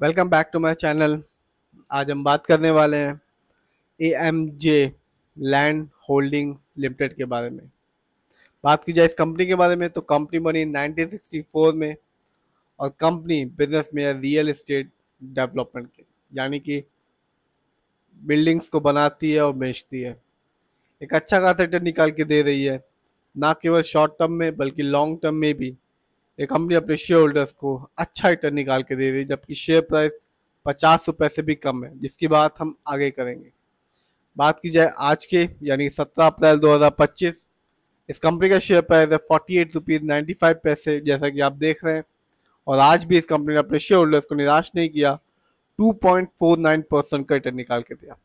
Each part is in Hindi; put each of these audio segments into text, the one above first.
Welcome back to my channel. आज हम बात करने वाले हैं AMJ लैंड होल्डिंग लिमिटेड के बारे में। बात की जाए इस कंपनी के बारे में तो कंपनी बनी 1964 में और कंपनी बिजनेस में है रियल एस्टेट डेवलपमेंट के, यानी कि बिल्डिंग्स को बनाती है और बेचती है। एक अच्छा खासा रिटर्न निकाल के दे रही है, ना केवल शॉर्ट टर्म में बल्कि लॉन्ग टर्म में भी। ये कंपनी अपने शेयर होल्डर्स को अच्छा रिटर्न निकाल के दे रही है, जबकि शेयर प्राइस 50 रुपए से भी कम है, जिसकी बात हम आगे करेंगे। बात की जाए आज के यानी 17 अप्रैल 2025, इस कंपनी का शेयर प्राइस है 48 रुपीज़ 95 पैसे, जैसा कि आप देख रहे हैं। और आज भी इस कंपनी ने अपने शेयर होल्डर्स को निराश नहीं किया, 2.49% का रिटर्न निकाल के दिया।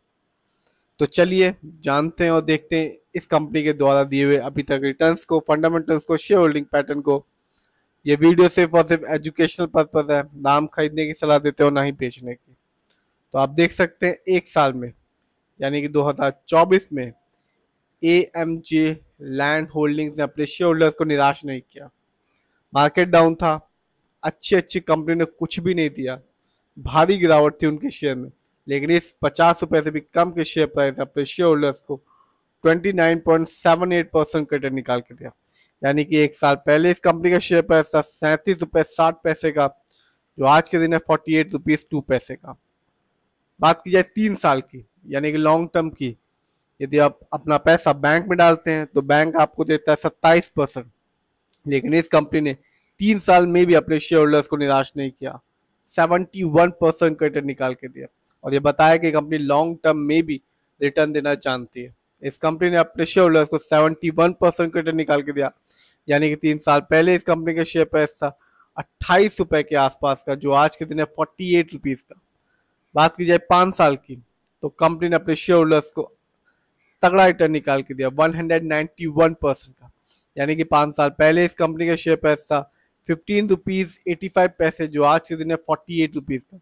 तो चलिए जानते हैं और देखते हैं इस कंपनी के द्वारा दिए हुए अभी तक रिटर्न्स को, फंडामेंटल्स को, शेयर होल्डिंग पैटर्न को। ये वीडियो सिर्फ और सिर्फ एजुकेशनल पर्पज है, ना हम खरीदने की सलाह देते हो ना ही बेचने की। तो आप देख सकते हैं एक साल में यानी कि 2024 में AMJ लैंड होल्डिंग्स ने अपने शेयर होल्डर्स को निराश नहीं किया। मार्केट डाउन था, अच्छी अच्छी कंपनी ने कुछ भी नहीं दिया, भारी गिरावट थी उनके शेयर में, लेकिन इस 50 रुपए से भी कम के शेयर प्राइस अपने शेयर होल्डर्स को 29.78% का रिटर्न निकाल के दिया। यानी कि एक साल पहले इस कंपनी का शेयर प्राइस था 37 रुपए 60 पैसे का, जो आज के दिन है 48 रुपीज़ 2 पैसे का। बात की जाए 3 साल की यानी कि लॉन्ग टर्म की, यदि आप अपना पैसा बैंक में डालते हैं तो बैंक आपको देता है 27%, लेकिन इस कंपनी ने 3 साल में भी अपने शेयर होल्डर्स को निराश नहीं किया, 71% का रिटर्न निकाल के दिया। और ये बताया कि कंपनी लॉन्ग टर्म में भी रिटर्न देना जानती है। इस कंपनी ने अपने शेयर होल्डर्स को 71% का रिटर्न निकाल के दिया, यानी कि 3 साल पहले इस कंपनी का शेयर प्राइस था 28 रुपए के आसपास का, जो आज के दिन है 48 रुपीज़ का। बात की जाए 5 साल की तो कंपनी ने अपने शेयर होल्डर्स को तगड़ा रिटर्न निकाल के दिया, 191% का। यानी कि 5 साल पहले इस कंपनी का शेयर प्राइस था 15 रुपीज़ 85 पैसे, जो आज के दिन है 48 रुपीज़ का।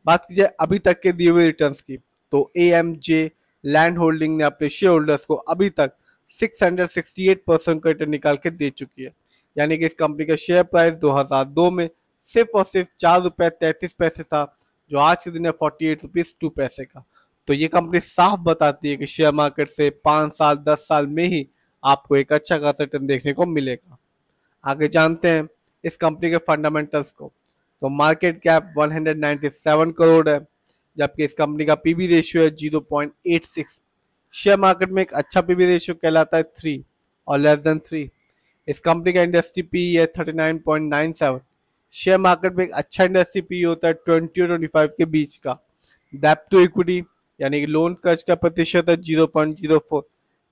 बात की जाए अभी तक के दिए हुए रिटर्न्स की तो AMJ लैंड होल्डिंग ने अपने शेयर होल्डर्स को अभी तक 668% का रिटर्न निकाल के दे चुकी है। यानी कि इस कंपनी का शेयर प्राइस 2002 में सिर्फ और सिर्फ 4 रुपए 33 पैसे था, जो आज के दिन है 48 रुपीज़ 2 पैसे का। तो ये कंपनी साफ बताती है कि शेयर मार्केट से 5 साल 10 साल में ही आपको एक अच्छा खासा रिटर्न देखने को मिलेगा। आगे जानते हैं इस कंपनी के फंडामेंटल्स को। तो मार्केट कैप 197 करोड़ है, जबकि इस कंपनी का पीबी रेशियो है 0.86। शेयर मार्केट में एक अच्छा पीबी रेशियो कहलाता है 3 और लेस देन 3। इस कंपनी का इंडस्ट्री पी है 39.97। शेयर मार्केट में एक अच्छा इंडस्ट्री पी होता है 20 और 25 के बीच का। डेब्ट टू इक्विटी यानी कि लोन कर्ज का प्रतिशत है 0.04,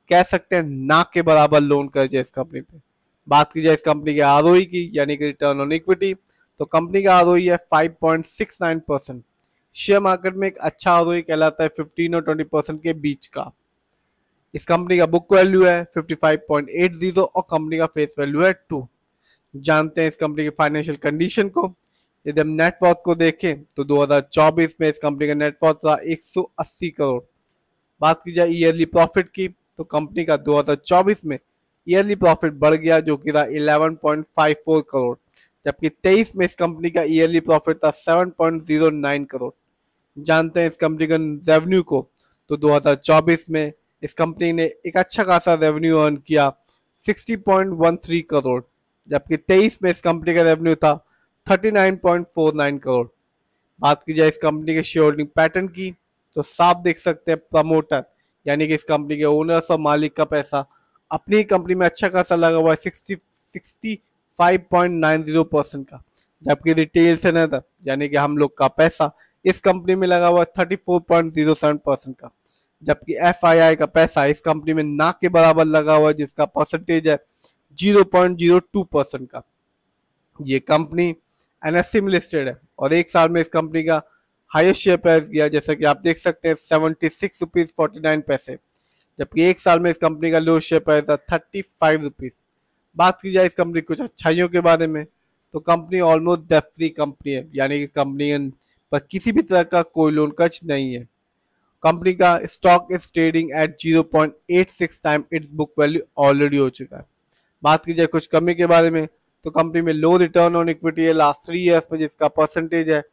कह सकते हैं ना के बराबर लोन कर्ज है इस कंपनी पे। बात की जाए इस कंपनी के आरओई की यानी कि रिटर्न ऑन इक्विटी, तो कंपनी का आरओई है 5.69%। शेयर मार्केट में एक अच्छा आरओई कहलाता है 15 और 20% के बीच का। इस कंपनी का बुक वैल्यू है 55.80 और कंपनी का फेस वैल्यू है 2। जानते हैं इस कंपनी की फाइनेंशियल कंडीशन को। यदि हम नेटवर्थ को देखें तो 2024 में इस कंपनी का नेटवर्थ था 180 करोड़। बात की जाए ईयरली प्रॉफिट की तो कंपनी का 2024 में ईयरली प्रॉफिट बढ़ गया, जो कि था 11.54 करोड़, जबकि 23 में इस कंपनी का ईयरली प्रॉफिट था 7.09 करोड़। जानते हैं इस कंपनी का रेवेन्यू को, तो 2024 में इस कंपनी ने एक अच्छा खासा रेवेन्यू अर्न किया 60.13 करोड़, जबकि 23 में इस कंपनी का रेवेन्यू था 39.49 करोड़। बात की जाए इस कंपनी के शेयर होल्डिंग पैटर्न की तो साफ देख सकते हैं प्रमोटर यानी कि इस कंपनी के ओनर्स और मालिक का पैसा अपनी कंपनी में अच्छा खासा लगा हुआ है 65.90% का, जबकि रिटेल से नजर यानी कि हम लोग का पैसा इस कंपनी में लगा हुआ है 34.07% का, जबकि FII का पैसा इस कंपनी में ना के बराबर लगा हुआ है, जिसका परसेंटेज है 0.02% का। ये कंपनी NSE में लिस्टेड है और एक साल में इस कंपनी का हाईएस्ट शेयर प्राइस गया, जैसा कि आप देख सकते हैं 76 रुपीज़ 49 पैसे, जबकि एक साल में इस कंपनी का लो शेयर प्राइस था 35 रुपीज़। बात की जाए इस कंपनी कुछ अच्छाइयों के बारे में तो company almost debt free company है, यानी कि इस कंपनी पर किसी भी तरह का कोई लोन कर्ज नहीं है। कंपनी का stock is trading at 0.86 time it's book value already हो चुका है। बात की जाए कुछ कमी के बारे में तो कंपनी में लो रिटर्न ऑन इक्विटी है लास्ट 3 ईयर्स में, जिसका परसेंटेज है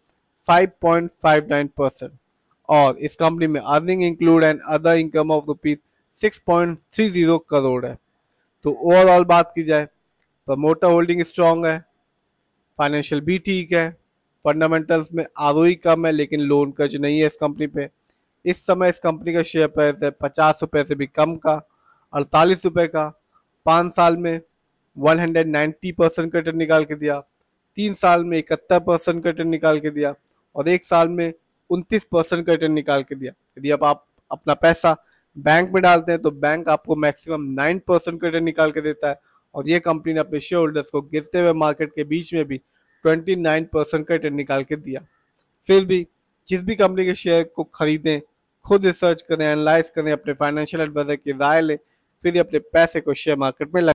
5.59%। और इस कंपनी में earning include and other income of rupees 6.30 crore है। तो ओवरऑल बात की जाए, प्रमोटर होल्डिंग स्ट्रांग है, फाइनेंशियल भी ठीक है, फंडामेंटल्स में आरओई कम है लेकिन लोन कर्ज नहीं है इस कंपनी पे। इस समय इस कंपनी का शेयर प्राइस है 50 रुपये से भी कम का, 48 रुपये का। 5 साल में 190% का रिटर्न निकाल के दिया, 3 साल में 71% का रिटर्न निकाल के दिया, और 1 साल में 29% का रिटर्न निकाल के दिया। यदि अब आप अपना पैसा बैंक में डालते हैं तो बैंक आपको मैक्सिमम 9% का रिटर्न निकाल के देता है, और ये कंपनी ने अपने शेयर होल्डर्स को गिरते हुए मार्केट के बीच में भी 29% का रिटर्न निकाल के दिया। फिर भी जिस भी कंपनी के शेयर को खरीदें, खुद रिसर्च करें, एनालाइज करें, अपने फाइनेंशियल एडवाइजर की राय लें, फिर अपने पैसे को शेयर मार्केट में